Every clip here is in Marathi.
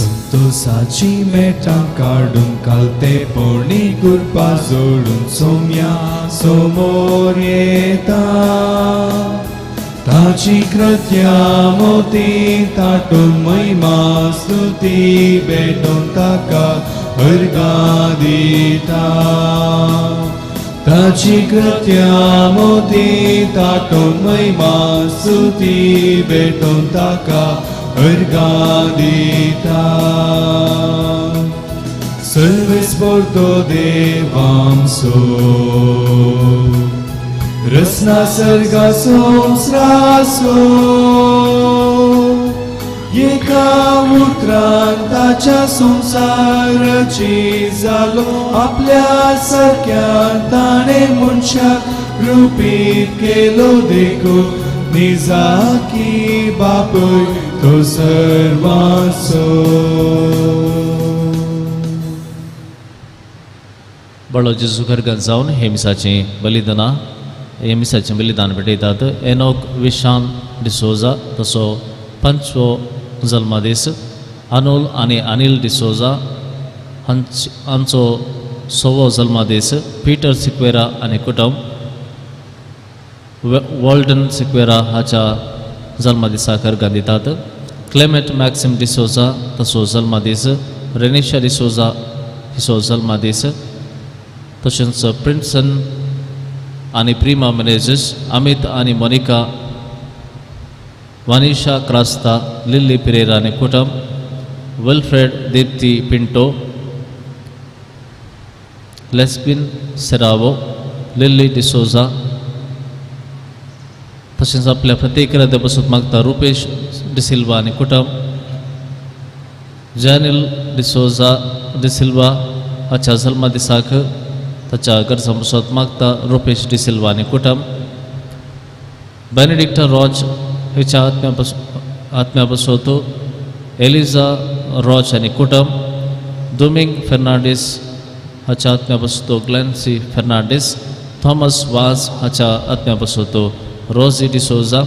संतोषाची मेटां काढून कालते पोळी गुरपा जोडून सोम्या समोर येता ताची कृत्या मोती ताटून महिमा स्तुती भेटून ताका अर्गा दिता ताची कृत्या मोती ताटून महिमा स्तुती भेटून ताका अर्गा दिता Sarves porto devamso Răsna sărga somsraso E ca utranta संसाराची जालो आपल्या सारक्या मनशा रूपीत केलो देखो निजा की बापय तो सर्वांचो बळो जेजू घरगात जावन हेमिसाचें बलिदान भेटयतात एनोक विशान डिसोजा तसो पंचवो जल्मा दीस अनुल आनी अनिल डिसोजा हांचो 6वो जल्मा दीस पीटर सिक्वेरा आनी कुटुंब वॉल्डन सिक्वेरा हाच्या जल्मा दिसाक घरगात दितात क्लेमेंट मॅक्सिम डिसोजा तसो जल्मा दीस रेनिशा डिसोजा हिचो जल्मा दीस तशेंच प्रिन्सन आनी प्रिमा मेनेझेस अमित आनी मोनिका वानिशा क्रास्ता लिली पिरेरा आनी कुटुंब विल्फ्रेड दीप्ती पिंटो लेस्बिन सेरावो लिली डिसोजा तशेंच आपल्या प्रतिक्रिया बसून मागता रुपेश डिसिल्वा आनी कुटुंब जॅनिल डिसोजा डिसिल्वा हाच्या जल्मा दिसाक ताच्या गरजा बसत मागता रुपेश डिसिल्वा आनी कुटुंब बेनेडिक्टा रॉज हिच्या आत्म्या बसत एलिझा रॉज आनी कुटुंब दोमिंग फेर्नांडीस हाच्या आत्म्या बसत ग्लेन्सी फेर्नांडीस थॉमस वाज हाच्या आत्म्या बसत रोजी डिसोजा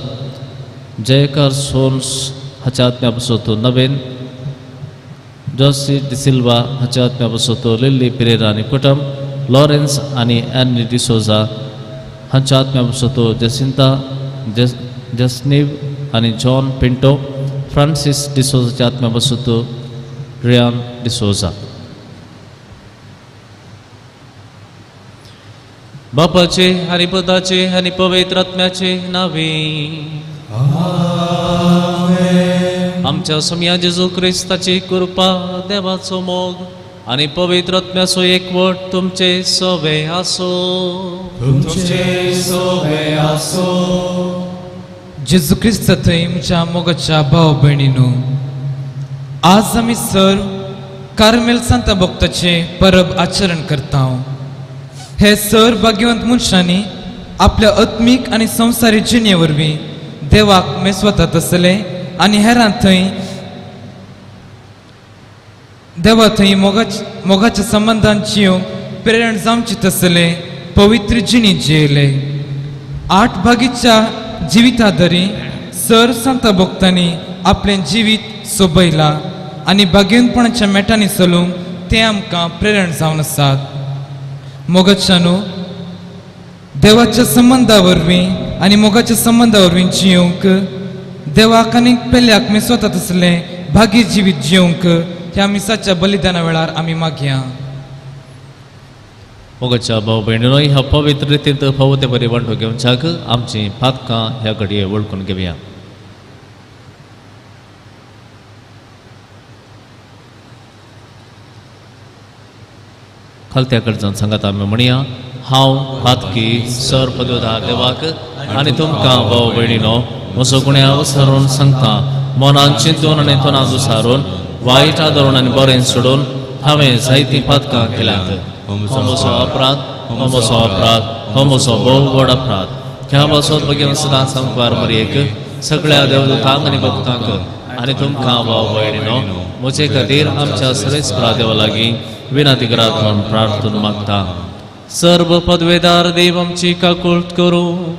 जयकार सोन्स हाच्या आत्म्या बसत नवीन जोसी डिसिल्वा हाच्या आत्म्या बसत लिली पिरेरा आनी कुटुंब लॉरेन्स आनी एनी डिसोजा हांच्या आत्म्या बसत जसिंता जस्नीव आनी जॉन पिंटो फ्रांसिस डिसोजाच्या आत्म्या बसत रियान डिसोजा बापाचे आनी पुताचे आनी पवित्र आत्म्याचे नावे आमच्या सम्या जेजू क्रिस्ताची कृपा देवाचो मोग आनी पवित्र आत्म्याचो एकवट तुमचे सोबे आसो जेजू क्रिस्त थंय म्हज्या मोगाच्या भाव भयणीनो आज आमी सर्व कार्मेल सांता भक्ताचे परब आचरण करता हे सर्व भाग्यवंत मनशांनी आपल्या आत्मीक आनी संवसारी जिणे वरवीं देवाक मेसवतात आसले आनी हेरां थंय देवा थंय मोगाच्या संबंधान जिवंक प्रेरण जावची तसले पवित्र जिणी जियेले 8 भागीच्या जिविताधरी सर संत भक्तांनी आपले जिवीत सोबयला आनी भाग्यवंतपणाच्या मेटांनी चलूंक ते आमकां प्रेरण जावन आसात मोगाच्यानो देवाच्या संबंधा वरवीं आनी मोगाच्या संबंधा वरवीं जियोंक देवाक आनी पेल्याक मेसवतात असले भागी जिवीत जियोंक ह्या मिसाच्या बलिदाना वेळार आमी मागया मोगाच्या भाव भयणीनो ह्या पवित्र रितींत फावो ते बरे वांटो घेवच्याक आमची पातकां ह्या घडये वळखून घेवया खालत्या कडच्यान सांगात आमी म्हणया हांव पातकी सर पदवीदार देवाक आनी तुमकां भाव भयणीनो म्हजो गुन्यांव विसरून सांगता मनान चिंतून आनी तोंडांत विसारून वायट आदरून आनी बरें सोडून हांवें जायतीं पातकां केल्यात हो म्हजो अपराध हो म्हजो भोव व्हड अपराध ह्या पासून बगेन सदांच सांगपार मरयेक सगळ्या देवदूतांक आनी भक्तांक आनी तुमकां भाव भयणीनो म्हजे खातीर आमच्या सरेस्परा देवा लागीं विनंती करात म्हणून प्रार्थना मागता सर्व पदवेदार देव आमची काकूळट करूं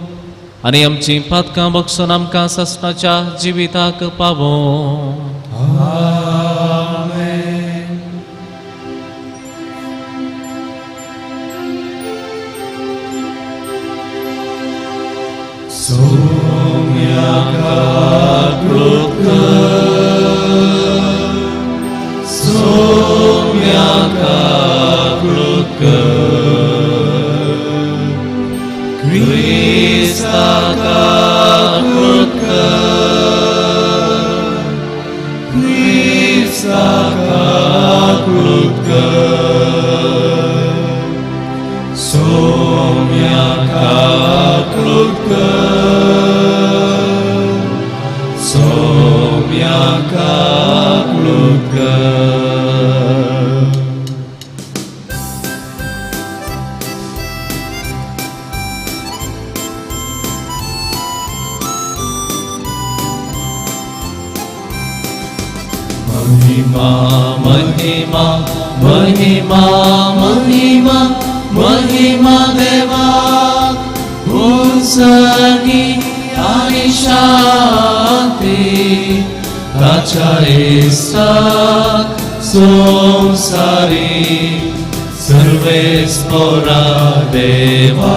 आनी आमची पातकां बक्षून आमकां ससनाच्या जिविताक पावो महिमा महिमा महिमा महिमा महिमा देवा उत्सर्गी आणि शांती राजा इस्राक संसारी सर्वेस्परा देवा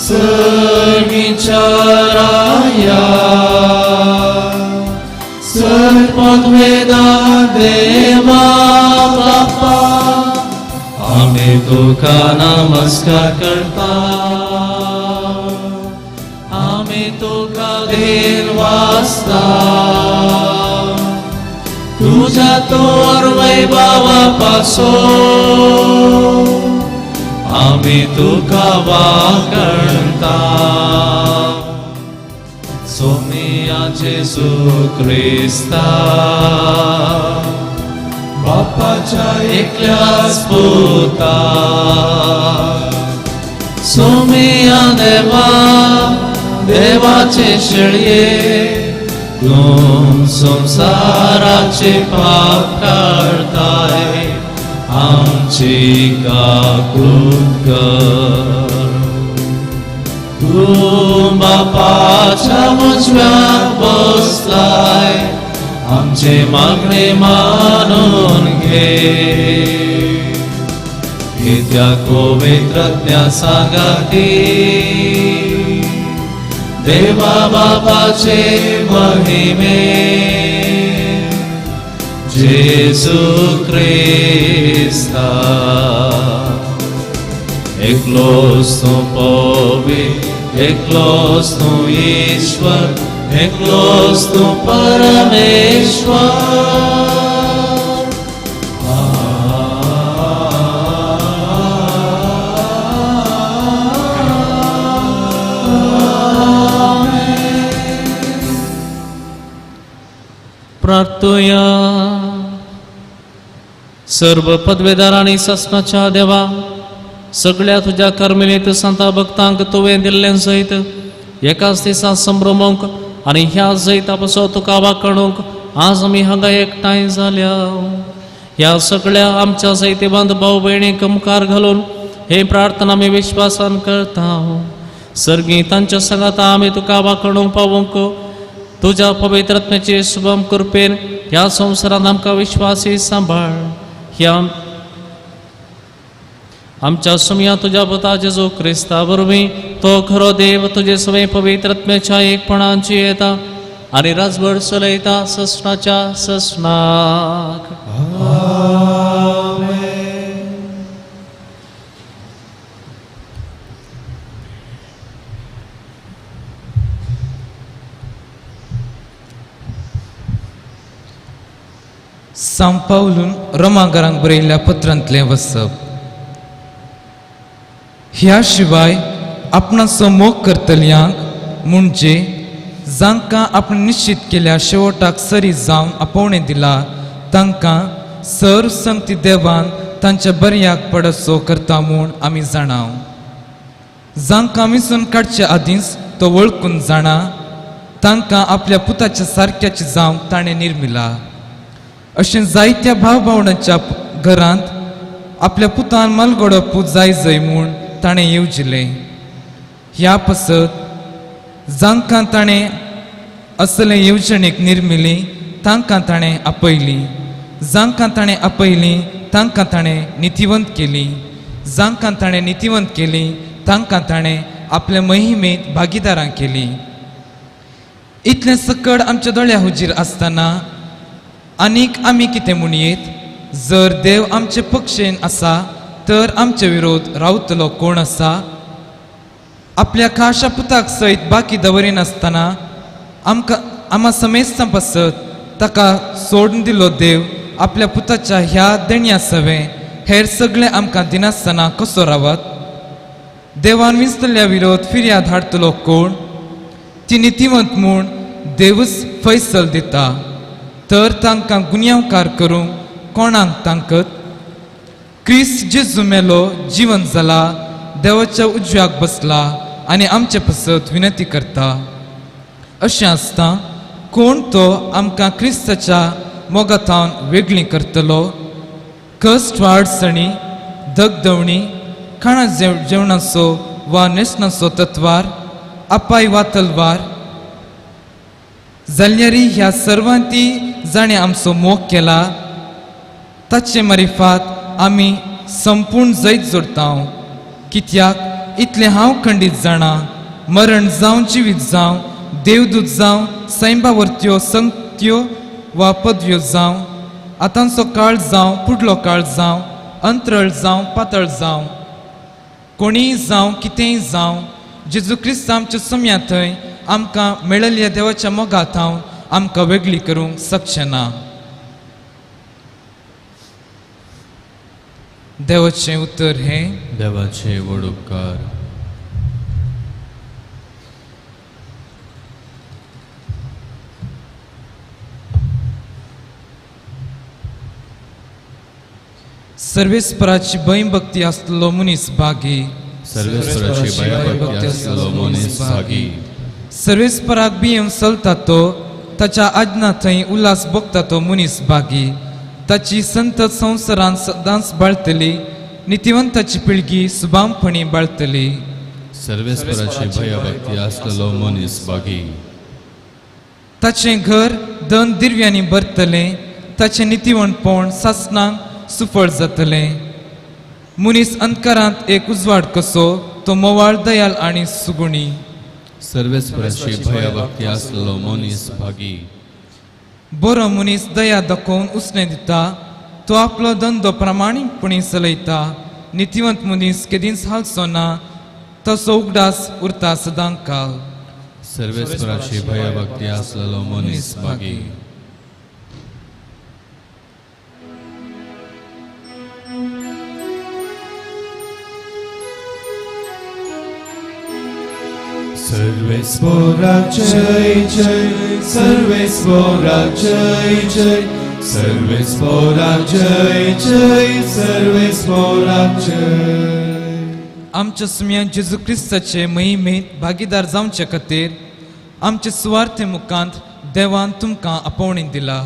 सर्गीच्या राया सर्ववेदा देवा बाप्पा आम्ही तुका नमस्कार करता आम्ही तुका देव वाचता तुझ्या तोर वैभवापासून आम्ही तुका वाकणता सोमिया जेसू ख्रिस्ता बापाच्या एकल्याच पुता सोमिया देवा देवाचे शेळये तू संसाराचे पाप काढताय आमची काकृत कर तू बापाच्या उजव्यात बसलाय आमचे मागणे मानून घे त्या पवित्रज्ञा सांगाती देवा बापाचे महिमे जेसू ख्रिस्ता एकलोच तू पवित्र एकलोच तू ईश्वर एकलोच तू परमेश्वर प्रार्थूया सर्व पदवेदार आणि शासनाच्या देवा सगळ्या तुझ्या कर्मिलीत संता भक्तांक तुवें दिल्ल्यां सहित एकाच दिसा संभ्रमोंक आणि ह्या जैतापासून तुका वाकणूक आज आमी हांगा एकठांय जाल्या ह्या सगळ्या आमच्या जैतेबंद भाऊ भयणीक मुखार घालून हे प्रार्थना आमी विश्वासान करता सर्गी तांच्या संगात आमी तुका वाकणूक पावूंक तुझ्या पवित्रत्वाचे शुभम कृपेन ह्या संवसारांत आमकां विश्वासी सांभाळ ह्या आमच्या सुमया तुझ्या पुता जेजू ख्रिस्ता वरवीं तो खरो देव तुझे सवय पवित्रत्वाच्या एकपणांची येता आणि राजभर चलयता ससनाच्या ससनाक सांत पावलून रोमाकारांक बरयल्ल्या पत्रांतलें वचप ह्या शिवाय आपणाचो मोग करतल्यांक म्हणजे जांकां आपण निश्चित केल्या शेवटाक सरी जावन आपोवणें दिला तांकां सर संगती देवान तांच्या बऱ्याक पडसो करता म्हूण आमी जाणाव जांकां मिसून काडच्या आदींच तो वळखून जाणा तांकां आपल्या पुताच्या सारक्याचे जावंक ताणें निर्मिला अशें जायत्या भाव भावंडांच्या घरांत आपल्या पुतान मालगडो पूत जाय जय म्हूण ताणें येवजिलें ह्या पसत जांकां ताणें असले येवजणेक निर्मिली तांकां ताणें आपयली जांकां ताणें आपयली तांकां ताणें नितिवंत केली जांकां ताणें नितिवंत केली तांकां ताणें आपल्या महिमेंत भागीदारां केली इतलें सकड आमच्या दोळ्या हुजीर आसतना आनीक आमी कितें म्हणयेत जर देव आमचे पक्षेन आसा तर आमचे विरोध रावतलो कोण आसा? आपल्या खाशा पुताक सयत बाकी दवरिनासतना आम्हा समेस्त पासत ताका सोडून दिलो देव आपल्या पुताच्या ह्या देण्या सवे हेर सगळे आमकां दिनासतना कसो रावत? देवान विसरल्या विरोध फिर्याद हाडतलो कोण? ती नितिवंत म्हूण देवच फैसल दिता, तर तांकां गुन्यांवकार करूंक कोणाक तांकत? क्रिस्त जेजू मेलो जिवंत जाला, देवाच्या उजव्याक बसला आनी आमचे पासत विनंती करता. अशें आसता कोण तो आमकां क्रिस्ताच्या मोगातावन वेगळी करतलो? कश्ट वाडसणी, दगदवणी, खाणा जेवणाचो वा न्हेसणाचो तत्वार, अपाय वा तलवार? जाल्यारी ह्या सर्वांती जाणें आमचो मोग केला, ताचे मारिफात आमी संपूर्ण जैत जोडता. कित्याक इतलें हांव खंडीत जाणा, मरण जावं जिवीत जावं, देवदूत जावं, सैंबावर्त्यो संगत्यो वा पदव्यो जावं, आतांचो काळ जावं फुडलो काळ जावं, अंतरळ जावं पातळ जावं, कोणीय जावं कितेंय जावं, जेजू क्रिस्त आमच्या सम्या थंय आमकां मेळिल्ल्या देवाच्या मोगात हांव आमकां वेगळी करूंक शकचें ना. देवाचें उतर हे देवाचे व्हड उपकार. सर्वेस्पराची भयभक्ती आसलेलो मनीस भागी. सर्वेस्पराची भयभक्ती आसलेलो मनीस भागी. सर्वेस्पराक भियेवन चलता तो, ताच्या आज्ञा थंय उल्हास भोगता तो मनीस भागी. ताची संतत संवसारांत सदांच बाळतली, नितिवंताची पिळगी सुबामपणी बाळतली. सर्वेस्पराची भयभक्ती आसलेलो मनीस भागी. ताचें घर धन दिव्यांनी भरतलें, ताचें नितिवणपण सासणांक सुफळ जातलें. मनीस अंतकारांत एक उजवाड कसो, तो मोवाळ दयाल आनी सुगुणी. सर्वेस्पराची भयभक्ती आसलेलो मनीस भागी. बरो मनीस दया दाखोवन उसणें दिता, तो आपलो धंदो प्रामाणीकपणी चलयता. नितिवंत मनीस केदींच हालचो ना, तसो उगडास उरता सदां काल. सर्वेस्पराची भयभक्ती आसलेलो मनीस भागी. सर्वेस्परा जय जय, सर्वेस्परा जय जय, सर्वेस्परा जय जय, सर्वेस्परा जय. आमच्या सुम्यान जेजू क्रिस्ताचे महिमेत भागीदार जावचे खातीर आमचे सुवार्थे मुखांत देवान तुमकां आपोवणी दिला.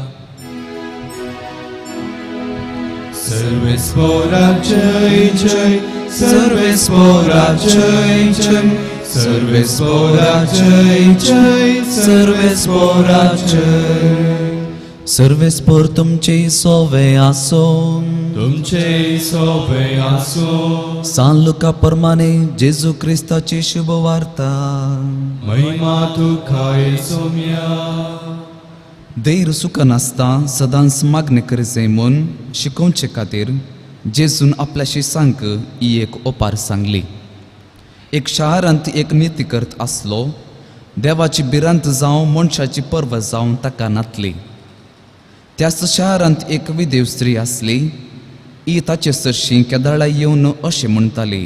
सर्वेस्परा जय जय, सर्वेस्परा जय जय, सर्वेस्परा जय जय, सर्वेस्परा जय. सर्वेस्पोर तुमचे सोवे आसो, तुमचे सोबे आसो. सांलुका प्रमाणे जेजू क्रिस्ताची शुभ वार्ता. महिमा तुकाय सोम्या. देर सुख नासता सदांच मागणी करचे म्हूण शिकोवचे खातीर जेजून आपल्या शिसांक ही एक ओपार सांगली. एक शारांत एक नीती करत आसलो, देवाची बिरांत जावं मनशाची पर्व जावं ताका नातली. त्याच शारांत एक विदेव स्त्री आसली. ही ताचे सरशी केदाळा येवन अशें म्हणटाली,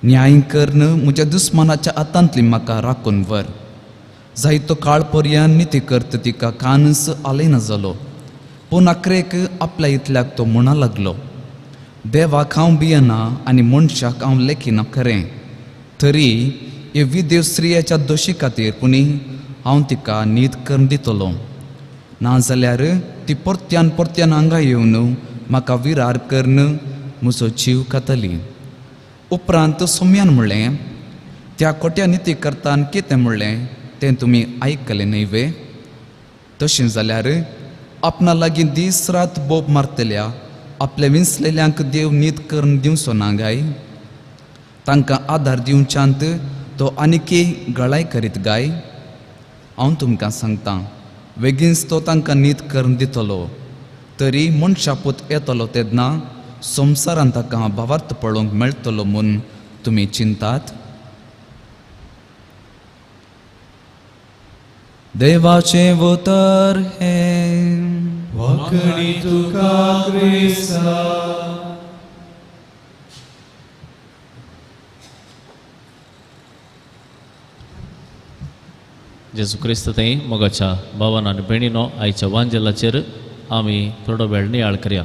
न्याय करन म्हज्या दुस्मानाच्या हातांतली म्हाका राखून व्हर. जायतो काळ पर्यंत नीती करता तिका कानस आलेना जालो, पूण आखरेक आपल्या इतल्याक तो म्हणा लागलो, देवाक हांव भियेना आनी मनशाक हांव लेखिना खरें. तरी हे विदेव स्त्रियाच्या दोशी खातीर पुणी हांव तिका न्हीद करून दितलो, नाजाल्यार ती परत्यान परत्यान हांगा येवन म्हाका विरार करन म्हजो जीव खातली. उपरांत सोम्यान म्हणलें, त्या खोट्या नीती करतान कितें म्हणलें तें तुमी आयकलें न्हय वे? तशें जाल्यार आपणा लागीं दीस रात बोब मारतल्या आपल्या विंचलेल्यांक देव न्हीद करून दिवचो ना गाय? तांकां आदार दिवच्यांत तो आनिकी गळाय करीत गाय? हांव तुमकां सांगतां, बेगीनच तो तांकां न्हीद करून दितलो. तरी मनशापूत येतलो तेन्ना संवसारांत ताका भावार्थ पळोवंक मेळटलो म्हूण तुमी चिंतात. देवाचे उतर हे वाकणी तुका क्रिस्ता. जेजू क्रिस्त थंय मोगाच्या भावान आनी भयणीनो, आयच्या वांजेलाचेर आमी थोडो वेळ नियाळ करया.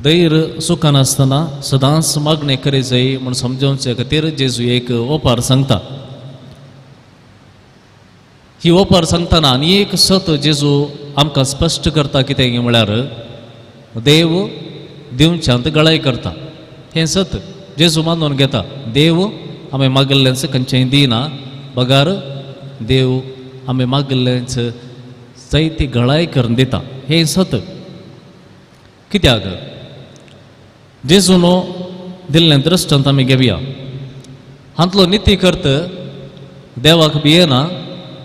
दैर सुखान आसतना सदांच मागणें करी जाय म्हूण समजावचे खातीर जेजू एक ओपार सांगता. ही ओपार सांगतना आनी एक सत जेजू आमकां स्पश्ट करता. कितें म्हळ्यार देव दिवच्यांत गळाय करता. हें सत जेजू मानून घेता. देव आमी मागिल्लेंच खंयचेंय दिना, बगार देव आमी मागिल्लेंच जायती गळाय करून दिता. हें सत. कित्याक जेजून दिल्लें दृश्टांत आमी घेवया. हातलो निती करत देवाक भियेना,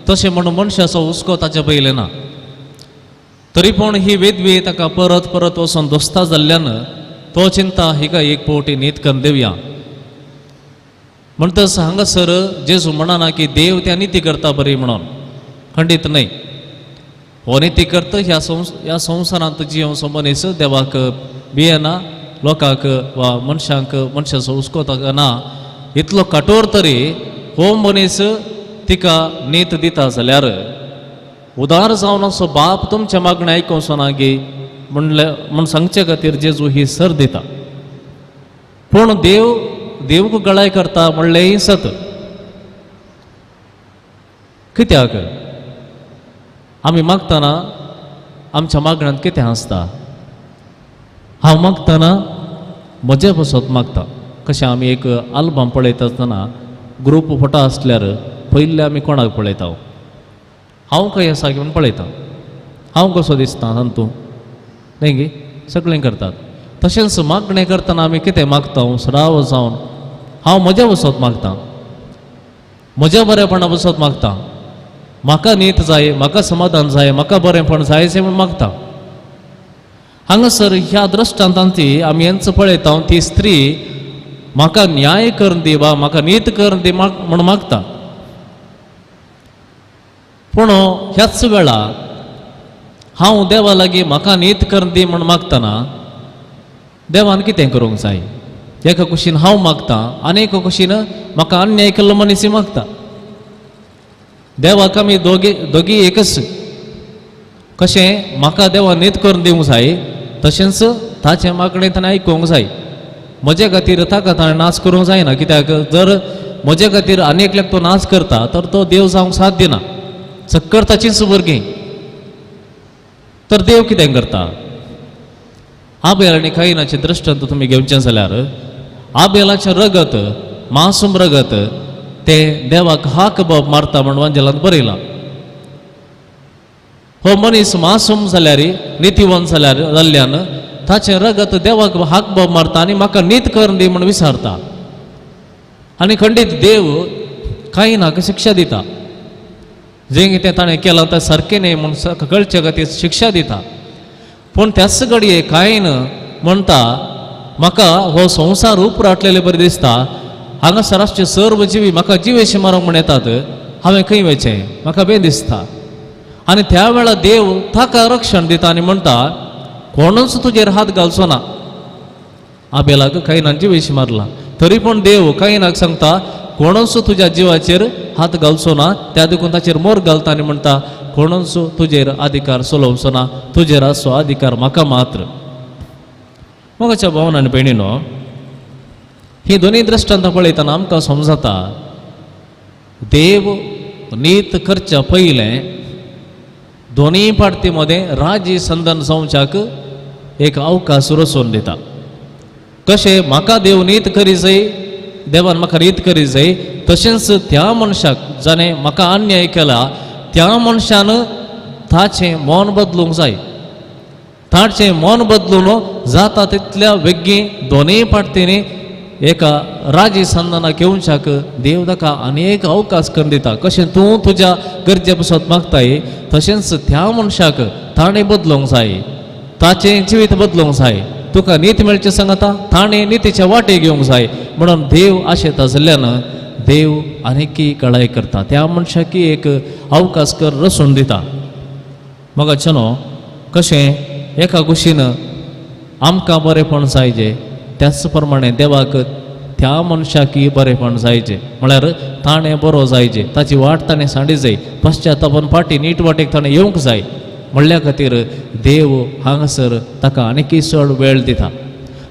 तशें म्हणून मनशाचो हुस्को ताच्या पयले ना. तरी पूण ही वेदवी ताका परत परत वचून दोस्ता जाल्ल्यान तो चिंता हिका एक पावटी न्हीद करून दिवया. म्हणटच हांगासर जेजू म्हणना की देव त्या निती करता बरी म्हणून, खंडीत न्हय. हो निती करता ह्या संवसारांत जियोवचो मनीस देवाक भियेना, लोकांक वा मनशाचो हुस्को ताका ना. इतलो कठोर तरी हो मनीस तिका नीत दिता जाल्यार उदार जावन असो बाप तुमच्या मागणें आयकोवचो ना गे म्हूण सांगचे खातीर जेजू ही सर दिता. पूण देवक गळाय करता म्हणलें ही सत. कित्याक आमी मागतना आमच्या मागण्यांत कितें आसता? हांव मागतना म्हजे बसत मागता. कशें आमी एक आल्बम पळयता आसतना ग्रूप फोटो आसल्यार पयले आमी कोणाक पळयता? हांव खंय आसा घेवन पळयता. हांव कसो दिसता तांतू न्हय गे, सगळीं करतात. तशेंच मागणें करतना आमी कितें मागता? सराव जावन हांव म्हज्या बसत मागता, म्हज्या बरेपणा बसत मागता. म्हाका नीत जाय, म्हाका समाधान जाय, म्हाका बरेंपण जायचें म्हूण मागता. हांगासर ह्या दृश्टांतांती आमी हेंच पळयता. ती स्त्री म्हाका न्याय करून दी वा म्हाका नीत करून दी म्हूण मागता. पूण ह्याच वेळा हांव देवा लागीं म्हाका नीत करून दी म्हूण मागतना देवान कितें करूंक जाय? एका कुशीन हांव मागता आनी एका कुशीन म्हाका अन्याय केल्लो मनीस मागता. देवाक आमी दोगी एकच. कशें म्हाका देवा नीत करून दिवंक जाय, तशेंच ताचें मागणें ताणें आयकूंक जाय. म्हजे खातीर ताका ताणें नाच करूंक जायना. कित्याक जर म्हजे खातीर आनी एकल्याक तो नाच करता तर तो देव जावंक साथ दिना. चक्कर ताचीच भुरगीं. तर देव कितें करता? आबेल आनी कायनाचें दृश्टांत तुमी घेवचें जाल्यार आबेलाचें रगत, मासूम रगत, तें देवाक हाक बाब मारता म्हूण वांजेलांत बरयलां. हो मनीस मासूम जाल्यार, नितीवंत जाल्ल्यान ताचें रगत देवाक हाक बाब मारता आनी म्हाका नीत करून दी म्हूण विचारता. आनी खंडीत देव कायनाक शिक्षा दिता. जें कितें ताणें केलां तें सारकें न्हय म्हूण कळचे खातीर शिक्षा दिता. पूण त्याच घडये कायन म्हणटा म्हाका हो संवसार उपराटलेले बरें दिसता. हांगासर आसचे सर्व जिवी म्हाका जिवेशी मारूंक म्हण येतात. हांवें खंय वचें? म्हाका बें दिसता. आनी त्या वेळा देव ताका रक्षण दिता आनी म्हणटा कोणूच तुजेर हात घालचो ना. आबेलाक कायनान जिवेशी मारला, तरी पूण देव कायनाक सांगता कोणूच तुज्या जिवाचेर हात घालचो ना. त्या देखून ताचेर मोर घालता आनी म्हणटा कोणूच तुजेर अधिकार चलोवचो ना. तुजेर आसो अधिकार म्हाका मात्र. मोगाच्या भावान आनी भयणीनो, ही दोनी दृश्टांत पळयतना आमकां समजता देव नीत करच्या पयलें दोनी पार्टी मदें राजी संधान जावच्याक एक अवकाश रचून दिता. कशें म्हाका देव नीत करी जाय, देवान म्हाका नीत करी जाय, तशेंच त्या मनशाक जाणें म्हाका अन्याय केला त्या मनशान ताचें मन बदलूंक जाय. ताचें मन बदलून जाता तितल्या बेगीन दोनूय पार्टींनी एका राजी संदाना घेवनशाक देव ताका अनेक अवकाश करून दिता. कशें तूं तुज्या गरजे पासत मागताय तशेंच त्या मनशाक ताणें बदलूंक जाय, ताचें जिवीत बदलूंक जाय. तुका नीत मेळचें सांगता ताणें नितीच्या वाटे घेवंक जाय. म्हणून देव आशेता जाल्ल्यान देव आनीकी कळाय करता, त्या मनशाकी एक अवकाश कर रसून दिता. मगाच्या न्हू कशें एका कुशीन आमकां बरेंपण जायजें त्याच प्रमाणे देवाक त्या मनशाकी बरेंपण जायचें. म्हळ्यार ताणें बरो जायचें, ताची वाट ताणें सांडी जाय, पश्चातापन फाटी नीट वाटेक ताणें येवंक जाय. म्हणल्या खातीर देव हांगासर ताका आनीकी चड वेळ दिता.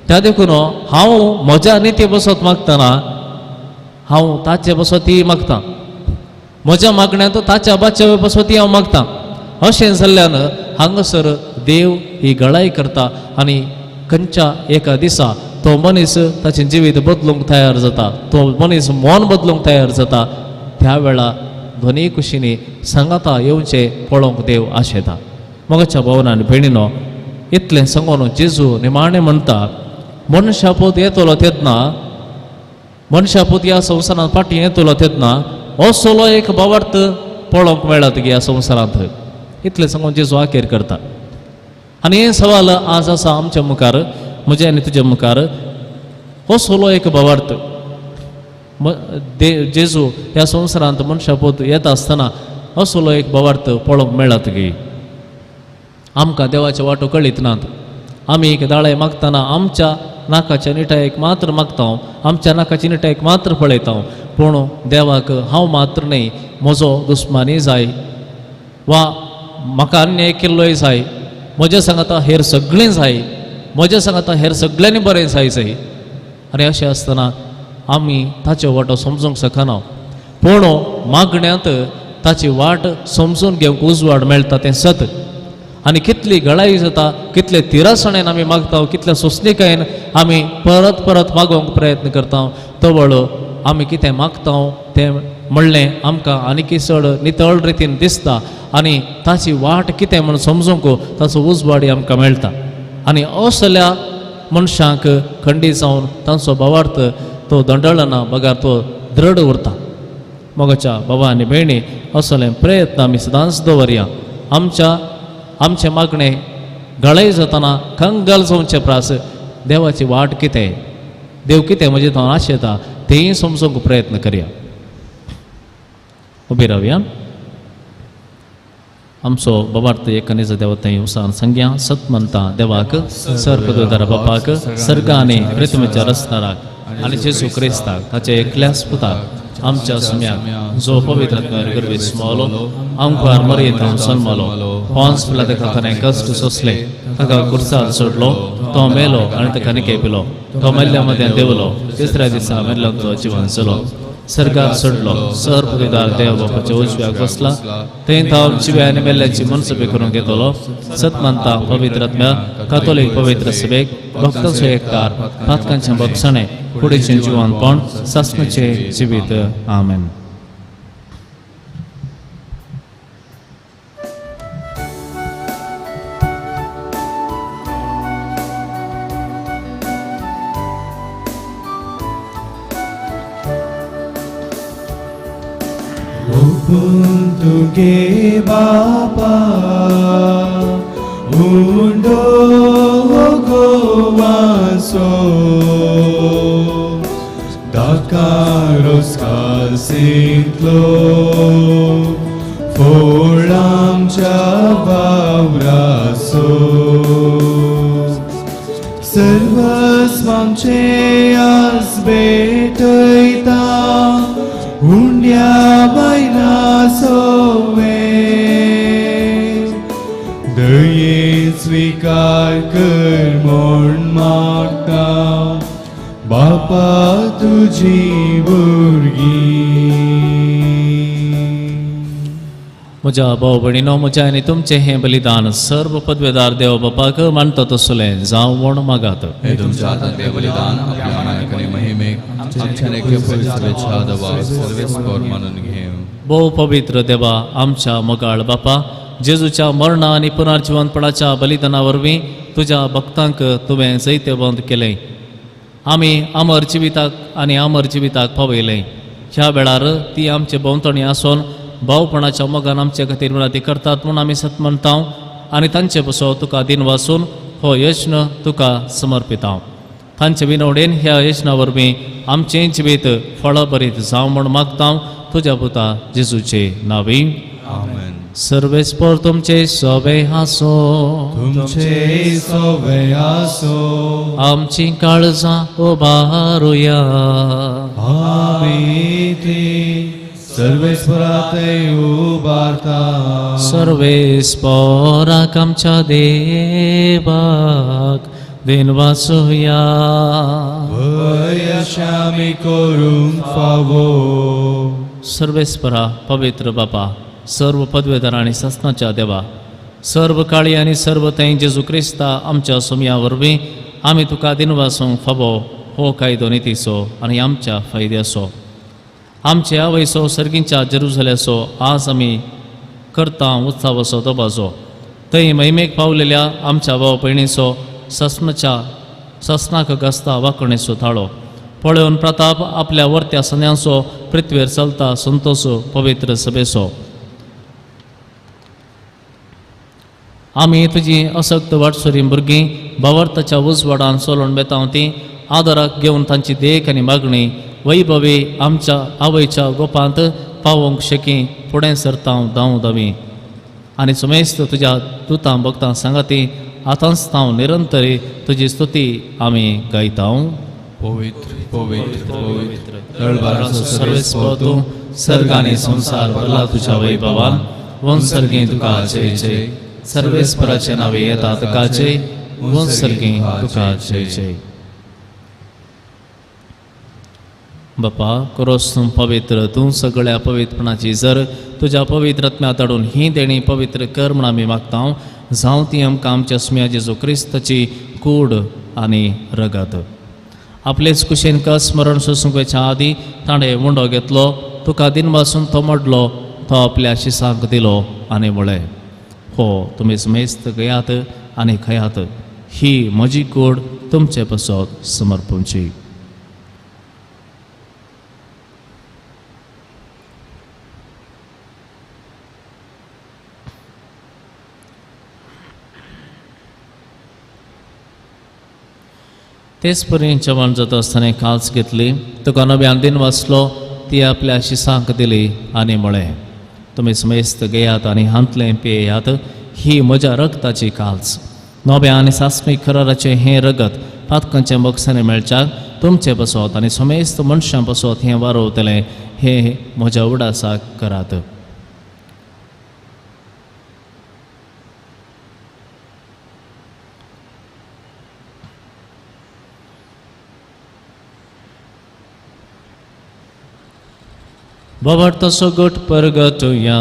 त्या देखून हांव म्हज्या निती बसत मागतना हांव ताचे बसती मागतां, म्हज्या मागण्यांत ताच्या बाच्या बसती हांव मागतां. अशें जाल्ल्यान हांगासर देव ही गळाई करता आनी खंयच्या एका दिसा तो मनीस ताचें जिवीत बदलूंक तयार जाता, तो मनीस मन बदलूंक तयार जाता. त्या वेळा दोनी कुशींनी सांगाता येवचें पळोवंक देव आशेता. मोगाच्या भवनान भयणीनो इतलें सांगून जेजू निमाणें म्हणटा, मनशापूत येतलो तेदना, मनशापूत ह्या संवसारांत फाटीं येतलो तेदना असलो एक भावार्थ पळोवंक मेळत गे ह्या संवसारांत. इतलें सांगून जेजू आखेर करता. आनी हे सवाल आज आसा आमच्या मुखार, म्हज्या आनी तुज्या मुखार. असलो एक भावार्थ जेजू ह्या संवसारांत मनशापूत येता आसतना असलो एक भावार्थ पळोवंक मेळत गे. आमकां देवाचे वाटो कळीत नात. आमी एक दाळे मागतना आमच्या नाकाच्या निटायेक मात्र मागता, आमच्या नाकाची निटायेक मात्र पळयता. पूण देवाक हांव मात्र न्ही, म्हजो दुस्मानी जाय वा म्हाका अन्याय केल्लोय जाय, म्हज्या सांगाता हेर सगळें जाय, म्हज्या सांगाता हेर सगळ्यांनी बरें जायचें. आनी अशें आसतना आमी ताचो वाटो समजूंक शकना. पूण मागण्यांत ताची वाट समजून घेवंक उजवाड मेळटा तें सत. आनी कितली गळाई जाता, कितले तिरासणेन आमी मागता, कितल्या सोंसणिकायेन आमी परत परत मागोवंक प्रयत्न करता. तवळ आमी कितें मागता तें म्हणलें आमकां आनीकी चड नितळ रितीन दिसता आनी ताची वाट कितें म्हूण समजूंक ताचो उजवाडी आमकां मेळटा. आनी असल्या मनशांक खंडी जावन तांचो भावार्थ तो दंडळना बगार तो दृढ उरता. मोगाच्या बाबा आनी भयणी असलें प्रयत्न आमी सदांच दवरया. आमचे मागणें गळाई जातना कंगाल जावचे प्रास देवाची वाट कितें, देव कितें म्हजे थंय आशेता तेंय समजूंक प्रयत्न करया. उबी रावया. आमचो बाबार्थ एक कनिज देवतांय उसान संज्ञा सत म्हणटा देवाक, सर्पदूतार बापाक, सर्ग आनी पृथ्वीच्या रचणाराक आनी जेजू क्रिस्ताक ताचे एकल्याच पुताक आमच्या सुम्याक जो पवित्र गर्भीत स्मोलो आमकां मरयेतां सल्मलो, पॉन्स पिलाताका ताणें कश्ट सोंसले, ताका कुर्सार सोडलो, तो मेलो आनी ताका निकेपिलो, तो मेल्ल्या मदें देवलो, तिसऱ्या दिसा मेल्ल्यांचो जिवन जालो, सर्गार सोडलो, सर्पदूतार देव बापाच्या उजव्याक बसला, थंय तो जिव्या आनी मेल्ल्याची मनसुबी करून घेतलो. सतमंता पवित्र आत्म्या कातोलीक पवित्र सभेक भक्तांचो एककार, पातकांचें भक्षणें, फुडेचें जिवनपण, सासणेचें जिवीत. आमेन. Tuge Baba Undo Gowaso Dakaros Kasitlo Foram Chabavraso Servas Mamcheas Betoita Undia baina sowe Dăie svicar कर mon मागता बापा तुझी भुरगी. म्हज्या भाव भयणीनो, म्हजें आनी तुमचें हें बलिदान सर्व पदवेदार देव बापाक मानता तसलें जावं म्हूण मागात. हे तुमच्या हातात ते बलिदान आपल्या मनाने महिमेक आमच्या शुभेच्छा दवा सर्वेस्वर मानून घेऊ. भोव पवित्र देवा, आमच्या मोगाळ बापा, जेजूच्या मरणा आनी पुनर्जिवनपणाच्या बलिदाना वरवीं तुज्या भक्तांक तुवें जैते बंद केलें आमी अमर जिविताक आनी अमर जिविताक पावयलें. ह्या वेळार ती आमचे भोंवतणी आसून भावपणाच्या मोगान आमचे खातीर विनंती करतात म्हूण आमी सत म्हणटा आनी तांचे बसो तुका दिन वाचून हो यज्ञ तुका समर्पिता. तांचे विनवडेन ह्या यज्ञा वरवीं आमचें जिवीत फळभरीत जावं म्हूण मागता तुज्या पुता जेजूचे नांवी. आमेन. सर्वेस्पर तुमचे सोबे आसो. तुमचे सोबे आसो. आमची काळजां उबारुया. आमी ती सर्वेस्पराते उबारता. सर्वेस्पराक आमच्या देवाक दिन वाचुया. वयशामी करूंक फावो. सर्वेस्परा पवित्र बापा, सर्व पदवेदार आणि सस्नाच्या देवा, सर्व काळी आणि सर्व थंय जेजू क्रिस्ता आमच्या सोमया वरवीं आमी तुका दिन वाचूंक फावो हो कायदो नितीचो आनी आमच्या फायद्याचो. आमचे आवयचो सर्गींच्या जेरुसलेमचो आज आमी करता उत्सवाचो दबाजो. थंय महिमेक पावलेल्या आमच्या भाव भयणीचो ससनाक गसता वांकणेचो थाळो पळोवन प्रताप आपल्या वर्त्या सन्यांचो पृथ्वीर चलता संतोष पवित्र सभेचो. आमी तुजी असक्त वाटसुरी भुरगीं भावार्थाच्या उजवाडान चलोवन बेताव ती आदराक घेवन तांची देख आनी मागणी वैभवी आमच्या आवयच्या गोपांत पावोवंक शकी फुडें सरतांव धांव धावी. आनी सुमेस्त तुज्या दुतां भक्तां सांगाती आतांच हांव निरंतरी तुजी स्तुती आमी गायतांव. पवित्र पवित्र पवित्र दळबाराचो सर्वेस्पर तूं सर्गांनी संसार भरला तुज्या वैभवान. वंसर्गी तुका जय जय. सर्वेस्पराचे नावे येता तुका जय. वंसर्गी तुका जय जय. बापा करोस तूं पवित्र, तूं सगळ्या पवित्रपणाची जर तुज्या पवित्रत्म्या धाडून ही देणी पवित्र कर म्हूण आमी मागता. जावं ती आमकां आमच्या सुम्या जेजू क्रिस्ताची कूड आनी रगत. आपलेच कुशेन कस स्मरण सुसूंकच्या आदी ताणें मुंडो घेतलो. तुका दिन वाचून तो मोडलो. तो आपल्या शिसांक दिलो आनी म्हळें, हो तुमी मेस्त घेयात आनी खयात. ही म्हजी कूड तुमचे पसत समर्पूंची. तेच परी जेवण जात आसतना काल्स घेतली. तुका नव्यान दिन वाचलो. ती आपल्या शिसांक दिली आनी म्हळें, तुमी समेस्त घेयात आनी हांतलें पियेयात. ही म्हज्या रगताची काल्स. नव्या आनी सासमीक कराराचें हें रगत पातकांचे मोगसाने मेळच्याक तुमचे बसत आनी समेस्त मनशां बसत हें वारोवतलें. हें म्हज्या उडासाक करात. Babarta sogot pergatuya.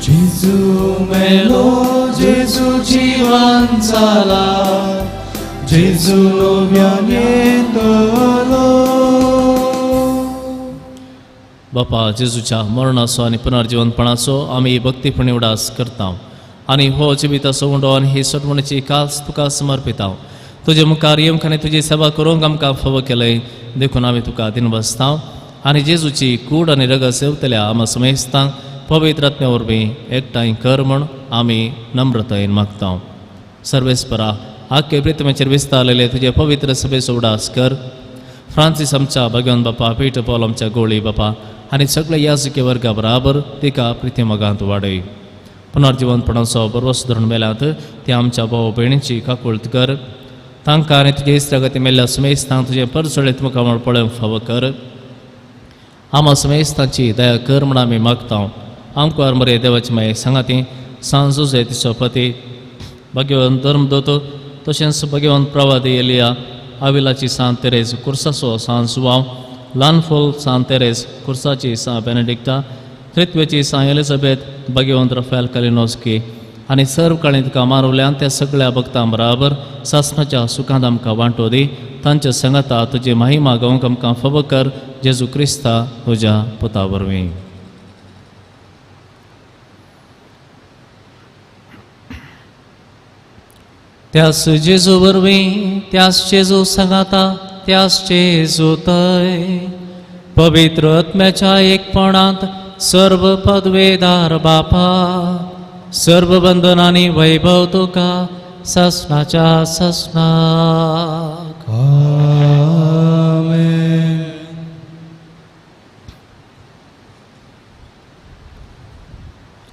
Jesu melo, Jesu jiwan sala, Jesu novianientolo. बापा जेजूच्या मरणाचो आनी पुनर्जीवनपणाचो आमी भक्तीपणी उडास करता आनी हो जिविताचो उंडो आनी ही सटवणेची काल्स तुका समर्पिता. तुजे मुखार येवंक आनी तुजी सेवा करूंक आमकां फावो केलय देखून आमी तुका दिन बसता आनी जेजूची कूड आनी रगत सेवतल्या आमा समेस्तांक पवित्र आत्म्या वरवीं एकठांय कर म्हूण आमी नम्रतायेन मागता. सर्वेस्परा आख्खे प्रितमेचेर विस्तारलेले तुजे पवित्र सभेचो उडास कर. फ्रांसीस आमच्या भगवान बापा, पीटर पॉल आमच्या गोळी बापा आनी सगळे याजकी वर्गा बराबर तिका प्रिती मोगांत वाडय. पुनर्जीवनपणाचो बरो सुदारण मेल्यात ते आमच्या भाव भयणीची काकुळट कर. तांकां आनी तुजे इश्टागती मेल्ल्या समेस्तांक तुजें परसळीत मुखामळ पळोवंक फावो कर. आमा समेस्तांची दया कर म्हूण आमी मागता. आमकां मरे देवाची माये सांगाती सांज जुजे तिचो पती भगवंत धर्मदूत तशेंच भगवंत प्रवादी एलिया, आविलाची सांत तेरेस, कुर्साचो सांत जुवांव, लानफोल सांत तेरेस, कुर्साची सांत बेनेडिक्टा, पृथ्वेची सांत एलिझाबेथ, भगवंत रफाएल कालिनोस्की आनी सर्व काळींत कामार उरल्यान त्या सगळ्या भक्तां बराबर सासणाच्या सुखांत आमकां वांटो दी तांच्या संगता तुजी महिमा गावंक आमकां फावो कर जेजू क्रिस्ता तुज्या पुता वरवीं. त्यास जेजू वरवीं त्यास जेजू संगाता त्यास जेजू तय पवित्र आत्म्याच्या एकपणांत सर्व पदवेदार बापा सर्व बंधनांनी वैभव तुका ससनाच्या ससनाक. आमेन.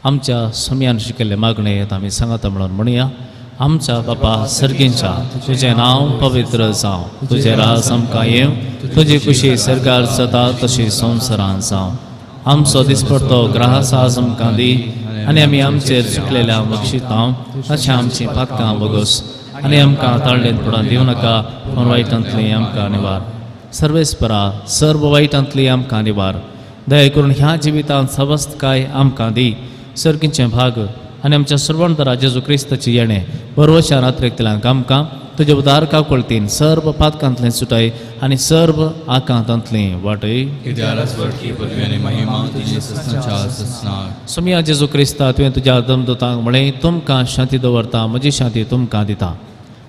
आमच्या सुमयान शिकयल्ले मागणेंत आमी सांगाता म्हणून म्हणुया. आमच्या बापा सर्गींच्या तुजें नांव पवित्र जावं, तुजें राज आमकां येवं, तुजी कुशी सरकार जाता तशी संवसारांत जावं. आमचो दिसपडटो ग्रास आज आमकां दी आनी आमी आमचेर चुकलेल्या बक्षितांव अशें आमचीं पातकां बोगोस आनी आमकां ताळ्ळेंत पडून दिवं नाका पूण वायटांतलीं आमकां निवार. सर्वेस्परा सर्व वायटांतलीं आमकां निवार. दया करून ह्या जिवितांत सवस्तकाय आमकां दी. सर्गींचें भाग आनी आमच्या सर्वंतरा जेजू क्रिस्ताची येणें बरोवच्या रात्रेंतल्यान आमकां तुज्या उदारका कोळतीन सर्व पातकांतलें सुटय आनी सर्व आकांतांतलीं वाटय. कित्याक स्वर्गीय पदवी आनी महिमा तुजी ससनाच्या ससनाक. सुमया जेजू क्रिस्ता तुवें तुज्या दमदूतांक म्हळें तुमकां शांती दवरता म्हजी शांती तुमकां दिता.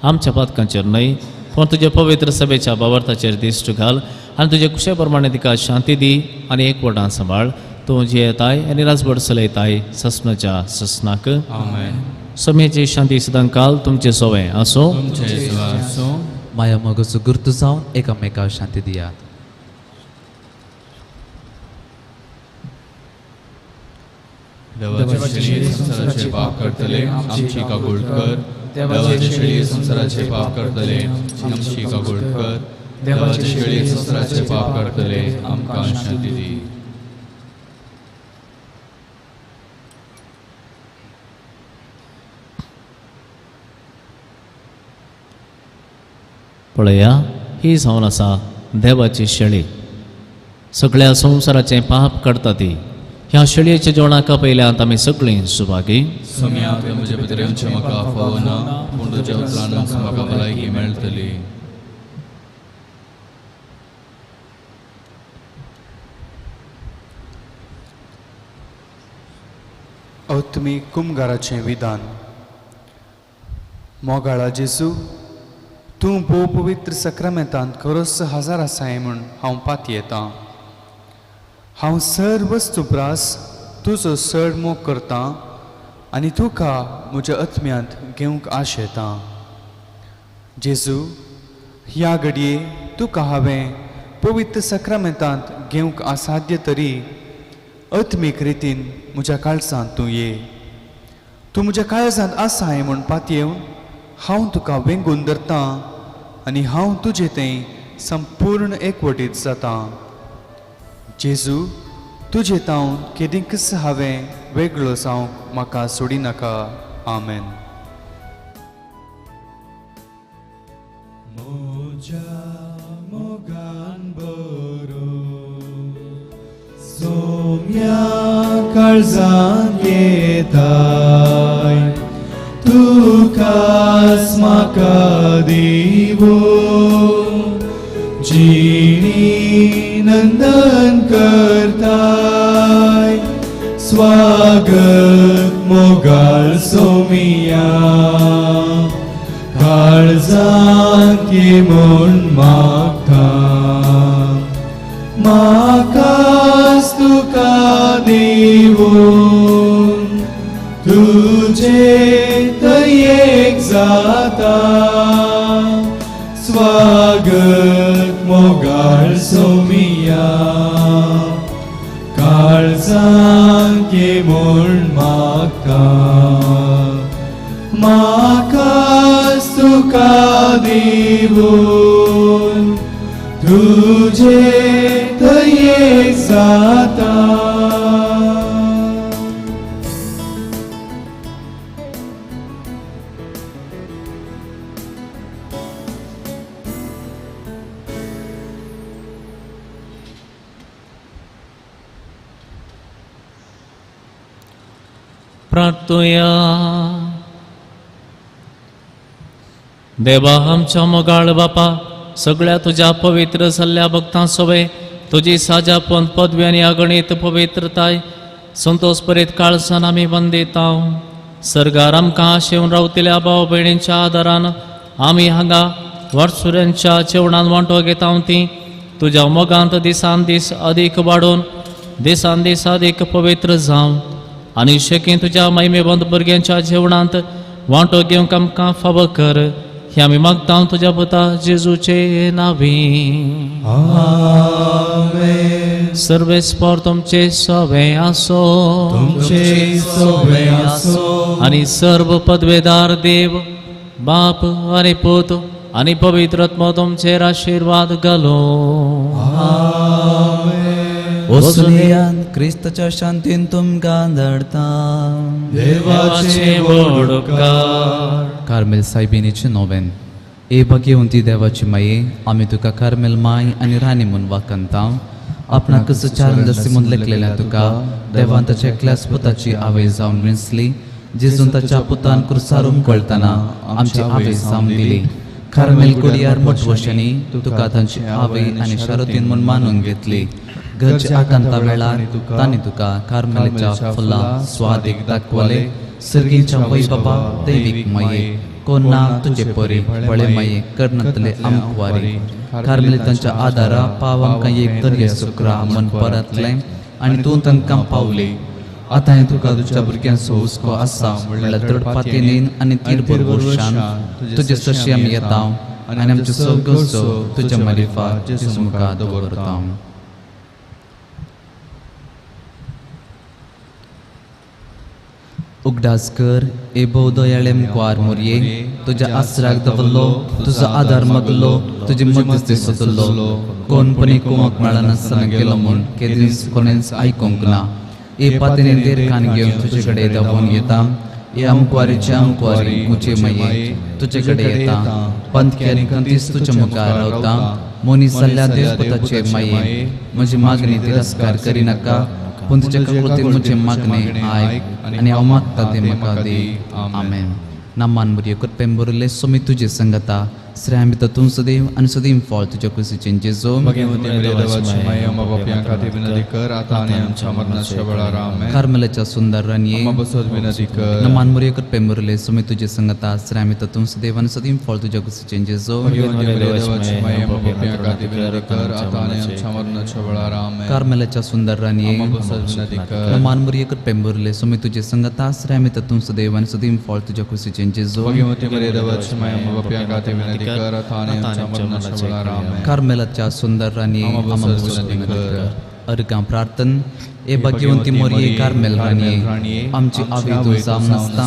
आमच्या पातकांचेर न्हय पूण तुज्या पवित्र सभेच्या बावर्ताचेर दिश्ट घाल आनी तुजे कुशे प्रमाणे तिका शांती दी आनी एकवटान सांबाळ. तूं जियेताय आनी राजवट चलयताय ससनाच्या ससनाक. आमेन. समेची शांती सदां काल तुमचे सोवे आसूं. तुमचे सुवासो माया मोगाचो गुर्तू जावन एकामेकाक शांती दियात. देवाचे शेळी संसाराचे पाप करतले आमची काकूळ कर. देवाचे शेळी संसाराचे पाप करतले आमची काकूळ कर. देवाचे शेळी संसाराचे पाप करतले आमकां शांती दी. पळया ही जावन आसा देवाची शेळी. सगळ्या संवसाराचें पाप काडटा ती. ह्या शेळयेच्या जेवणाका पयल्यांत आमी सगळीं सुभागी. सुम्या तुवें म्हजे भितर आमचे म्हाका फावो ना पूण तुज्या उतरान म्हाका भलायकी मेळटली. तुमी कुमगाराचें विधान. मोगाळा जेजू तूं भोव पवित्र सक्रामेंतांत खरोच हजार आसाय म्हूण हांव पाती येतां. हांव सर वस्तुप्रास तुजो चड मोग करतां आनी तुका म्हज्या आत्म्यांत घेवंक आश येतां. जेजू ह्या घडये तुका हांवें पवित्र सक्रामेंतांत घेवंक असाध्य तरी आत्मीक रितीन म्हज्या काळजांत तूं ये. तूं म्हज्या काळजांत आसाय म्हूण पातयेवन हांव तुका वेंगून धरतां आनी हांव तुजें तें संपूर्ण एकवटीत जातां. जेजू तुजें तावन केदींच हांवें वेगळो जावंक म्हाका सोडी नाका. आमेन. मोज्या मोगान बरो सोम्या काळजांत येताय तुकाच म्हाका दिवो जिणी नंदन करताय. स्वागत मोगाळ सोमिया काळजांत ये म्हूण मागता. म्हाकाच तुका दिवून तुजे दयेक जाता. स्वागत मोगाळ सोमिया काळजांत ये म्हूण मागता. म्हाकाच तुका दिवून तुजे दयेक जाता. प्रार्थया. देवा आमच्या मोगाळ बापा, सगळ्या तुझ्या पवित्र सल्ल्या भक्तां सोबे तुझी साजा पंत पदवी आनी अगणित पवित्रताय संतोष परीत काळसान आमी वंदिता. सर्गार आमकां आशेवन रावतिल्या भाव भयणींच्या आदारान आमी हांगा वर्सुऱ्यांच्या जेवणान वांटो घेता ती तुझ्या मोगांत दिसान दीस अदीक वाडोवन दिसान दीस अदीक पवित्र जावं आनी शेकी तुझ्या महिमेबंद भुरग्यांच्या जेवणांत वांटो घेवंक आमकां फावो कर. हे आमी मागता तुझ्या पुता जेजूचे नावी. आमेन. सर्वेस्पर तुमचे सवे आसो, तुमचे सोबे आसो. आणि सर्व पदवेदार देव बाप आणि पूत आणि पवित्र आत्मा तुमचेर आशीर्वाद घालो. ओसुलियान क्रिस्ताच्या शांतीन तुमकां धाडटा. देवाचे व्हड उपकार. कार्मेल सायबिणीचे नोवेन. ए भगवंती देवाची माये, आमी तुका कार्मेल माय आनी राणी म्हूण वाकनता. आपणाक चार दसी म्हूण लेखलेल्या तुका देवान ताच्या एकल्याच पुताची आवय जावन विंचली. जेजून ताच्या पुतान क्रुसारून कळतना आमची आवय जावन दिली. कार्मेल कुडियार मोठवशांनी तुका तांची आवय आनी शारोतीन म्हूण मानून घेतली. घरच्या आकांता वेळार तांणी तुका कार्मेलाच्या फुलां स्वादीक दाखवले. सर्गींच्या वैभवा दैवीक माये, कोण नाम तुझे परी पळे माये कर्णतले आमकवारी. कार्मेलितांच्या आदारा पाव आमकां एक दर्या सुकरा मन परतले आनी तूं तांकां पावले. आतां हें तुका तुज्या भुरग्यांचो हुस्को आसा म्हणल्यार तडपातीन आनी तीर वर्षान तुजे सशी आमी येता आनी आमच्यो सगळ्यो तुज्या मालिफा जेजू मुखार दवरता. उगडास कर ए दयाळे मुखार मोरये, तुज्या आसराक दवरलो, तुजो आदार मगलो, तुजी मध्यस्थी सोदलो. कोणपणी कुमक मेळनासतना गेलो म्हूण केदीस कोणेंच आयकूंक ना. ए पातेने देर कान घेवन तुजे कडेन धांवून येता. ए आमकवारीचे आमकवारी मुचे माये तुजे कडेन येता. पंथक्यानी कंतीस तुज्या मुखार रावता. मोनी जाल्ल्या देवपुताचे माये म्हजी मागणी तिरस्कार करिनाका, पूण तुज्या कृपेन म्हजें मागणें आयक आनी हांव मागता तें म्हाका दी. आमेन. नामान बरी कृपेन बरयले सोमी तुजे संगता श्रेय आमी तातूंत सदैव आनी सदैव फळ तुज्या कुशीचें जेजू. कार्मेलाच्या सुंदर रानये नमान बरी कृपेन बरयले सोमी तुजे संगता श्रेय आमी तातूंत सदैव आनी सदैव फळ तुज्या कुशीचें जेजू. कार्मेलाच्या सुंदर रानये नमान बरी कृपेन बरयले सोमी तुजे संगता श्रेय आमी तातूंत सदैव आनी सदैव फळ तुज्या कुशीचें जेजू. कार्मेलाच्या सुंदर रानी अर्गां प्रार्थन. ए भगवंती मोरये कार्मेल रानी, आमची आवी तूं जाम नासता.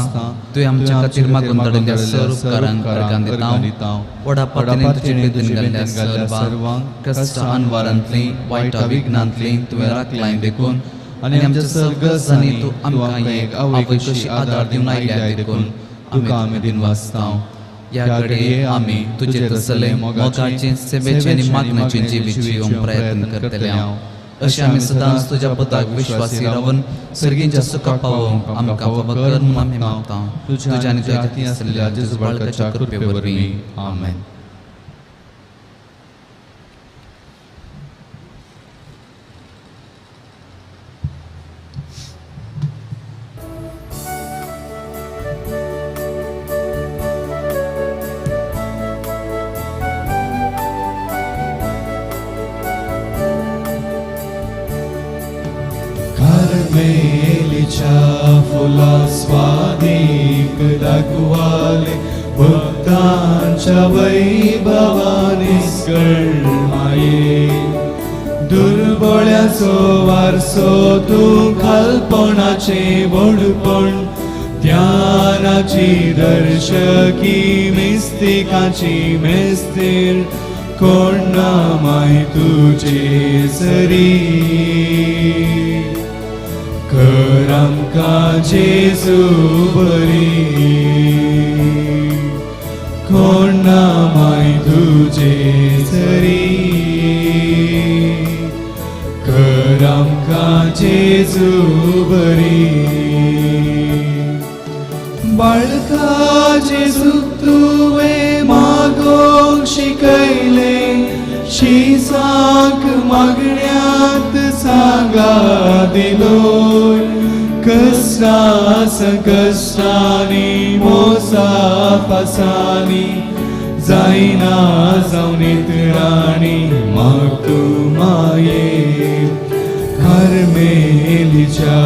तुवें आमच्या खातीर मागून धाडिल्ल्या सर्व उपकारांक अर्गां दिता. व्हडा पातळीन तुजे बेदीन घाल्ल्या सर्वांक कश्टां अनवारांतली वायटा विघ्नांतली तुवें राखलां देखून आनी आमच्या सगळ्यांनी तूं आमकां एक आवय कशी आदार दिवन आयल्या देखून तुका आमी दिन वाचता. या घडये आमी तुजे तसले मोगाचे सेवेचे आनी मागण्याचे जिवीची प्रयत्न करतले. अशें आमी सदांच तुज्या पुताक विश्वासी रावन सर्गींच्या सुखा पावोवंक आमकां फावो कर म्हूण आमी मागता. तुज्या आनी तुज्या खातीर आसलेल्या जेजू बाळकाच्या कृपे वरवीं. आमेन. कार्मेलीच्या फुला स्वादीक दाखवाले, भक्तांच्या वैभवाने माये. दुर्बळ्याचो वारसो तूं खालपणाचे व्हडपण, ध्यानाची दर्शकी मिस्तिकाची मेस्तीर, कोण ना माय तुजे सरी. कर आमकां जेजू बरी, कोण ना माय तुजे सरी. कर आमकां जेजू बरी. बाळका जेजू तुवें मागण्यात सांगा दिलोय कष्टा संकष्टानी मोसा पासानी जाईना जाऊन राणी मग तू माये कार्मेलीच्या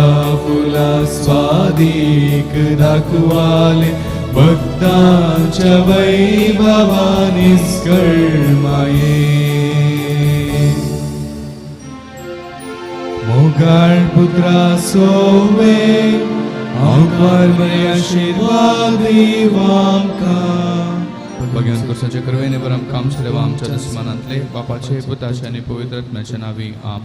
फुला स्वादिक दाखवाले भक्तांच्या वैभवाने निष्कळमाये मोगाळ पुत्रा सोवे आंकार बरे आशीर्वाद दिवामका भगवान कृष्णाच्या कृपेने बरं काम आमच्या दुश्मनांतले बापाचे पुताचे आणि पवित्र आत्म्याच्या नावी आम